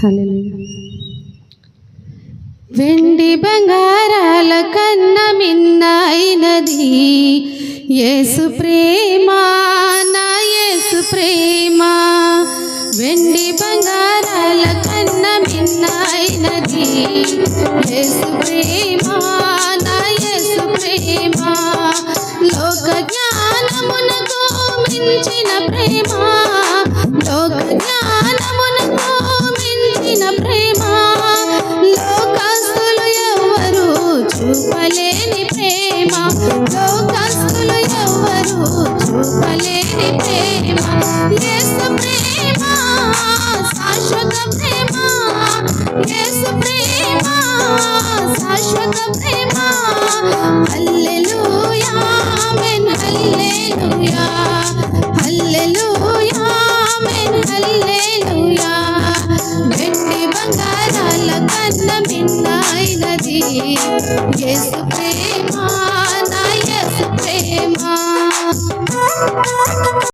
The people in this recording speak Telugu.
హల్లెలూయా. వెండి బంగారాల కన్నా మిన్నైనది యేసు ప్రేమ, నా యేసు ప్రేమ. వెండి బంగారాల కన్నా మిన్నైనది యేసు ప్రేమ, నా యేసు ప్రేమ. లోక జ్ఞానమునకు మించిన ప్రేమ, లోక జ్ఞానమునకు మించిన ప్రేమ. లోకస్తులు ఎవ్వరు చూపలేని ప్రేమ, లోకస్తులు ఎవ్వరు చూపలేని ప్రేమ. యేసు ప్రేమ శాశ్వత ప్రేమ, యేసు ప్రేమ శాశ్వత ప్రేమ. హల్లెలూయా ఆమేన్, హల్లెలూయా, హల్లెలూయా ఆమేన్, హల్లెలూయా. వెండి బంగారాల కన్నా మిన్నైనది యేసు ప్రేమ, నా యేసు ప్రేమ.